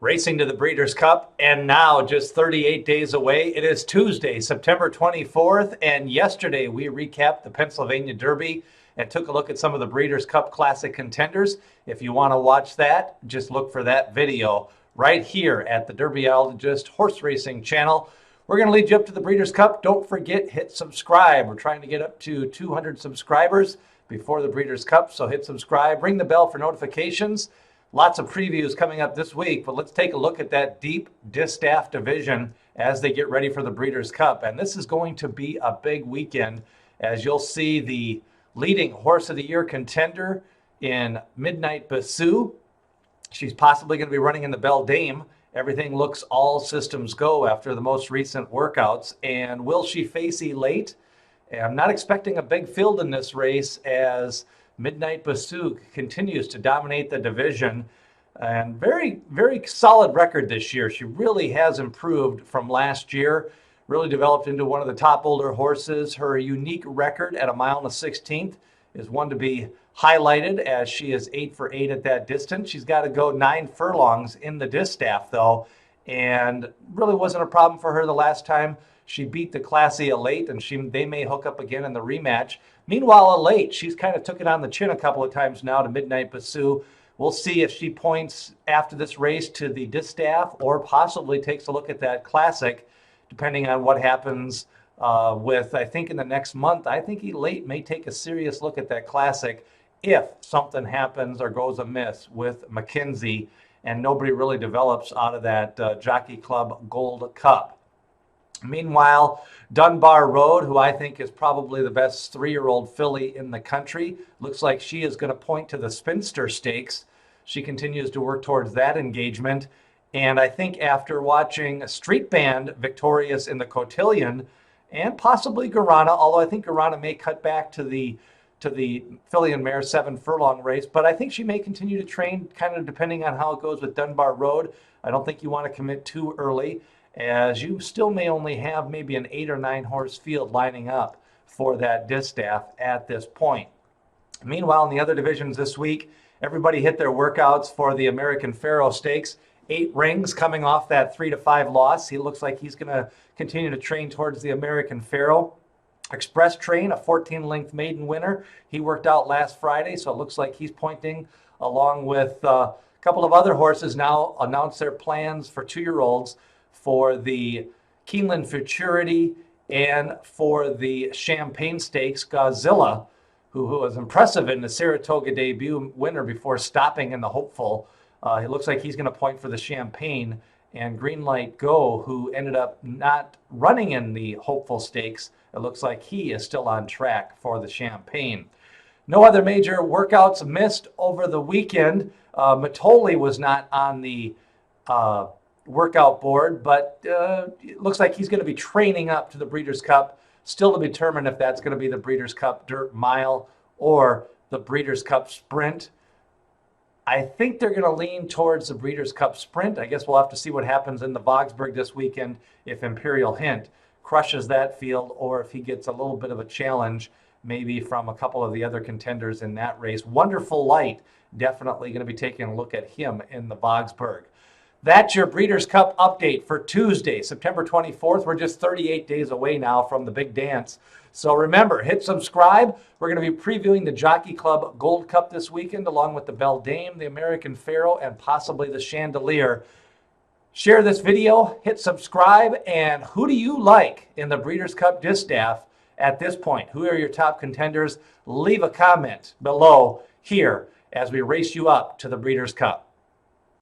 Racing to the Breeders' Cup, and now just 38 days away. It is Tuesday, September 24th, and yesterday we recapped the Pennsylvania Derby and took a look at some of the Breeders' Cup Classic contenders. If you want to watch that, just look for that video right here at the Derbyologist Horse Racing channel. We're going to lead you up to the Breeders' Cup. Don't forget, hit subscribe. We're trying to get up to 200 subscribers before the Breeders' Cup, so hit subscribe. Ring the bell for notifications. Lots of previews coming up this week, but let's take a look at that deep distaff division as they get ready for the Breeders' Cup. And this is going to be a big weekend, as you'll see the leading Horse of the Year contender in Midnight Bisou. She's possibly going to be running in the Beldame. Everything looks all systems go after the most recent workouts. And will she face Elate? And I'm not expecting a big field in this race, as Midnight Bisou continues to dominate the division, and very, very solid record this year. She really has improved from last year, really developed into one of the top older horses. Her unique record at 1 1/16 is one to be highlighted, as she is 8 for 8 at that distance. She's got to go 9 furlongs in the distaff though, and really wasn't a problem for her the last time. She beat the classy Elate, and they may hook up again in the rematch. Meanwhile, Elate, she's kind of took it on the chin a couple of times now to Midnight Bisou. We'll see if she points after this race to the distaff or possibly takes a look at that classic, depending on what happens with, I think in the next month, I think Elate may take a serious look at that classic if something happens or goes amiss with McKenzie and nobody really develops out of that Jockey Club Gold Cup. Meanwhile, Dunbar Road, who I think is probably the best 3-year-old filly in the country, looks like she is going to point to the Spinster Stakes. She continues to work towards that engagement. And I think after watching Street Band victorious in the Cotillion, and possibly Guarana, although I think Guarana may cut back to the filly and mare 7 furlong race, but I think she may continue to train, kind of depending on how it goes with Dunbar Road. I don't think you want to commit too early, as you still may only have maybe an 8 or 9 horse field lining up for that distaff at this point. Meanwhile, in the other divisions this week, everybody hit their workouts for the American Pharoah Stakes. 8 rings coming off that 3-5 loss. He looks like he's going to continue to train towards the American Pharoah. Express Train, a 14-length maiden winner. He worked out last Friday, so it looks like he's pointing, along with a couple of other horses now announced their plans for 2-year-olds for the Keeneland Futurity and for the Champagne Stakes. Godzilla, who was impressive in the Saratoga debut winner before stopping in the Hopeful. It looks like he's going to point for the Champagne. And Greenlight Go, who ended up not running in the Hopeful Stakes, it looks like he is still on track for the Champagne. No other major workouts missed over the weekend. Matoli was not on the workout board, but it looks like he's going to be training up to the Breeders' Cup, still to be determined if that's going to be the Breeders' Cup Dirt Mile or the Breeders' Cup Sprint. I think they're going to lean towards the Breeders' Cup Sprint. I guess we'll have to see what happens in the Vosburg this weekend, if Imperial Hint crushes that field or if he gets a little bit of a challenge maybe from a couple of the other contenders in that race. Wonderful Light, definitely going to be taking a look at him in the Vosburg. That's your Breeders' Cup update for Tuesday, September 24th. We're just 38 days away now from the big dance. So remember, hit subscribe. We're going to be previewing the Jockey Club Gold Cup this weekend, along with the Beldame, the American Pharoah, and possibly the Chandelier. Share this video, hit subscribe, and who do you like in the Breeders' Cup Distaff at this point? Who are your top contenders? Leave a comment below here as we race you up to the Breeders' Cup.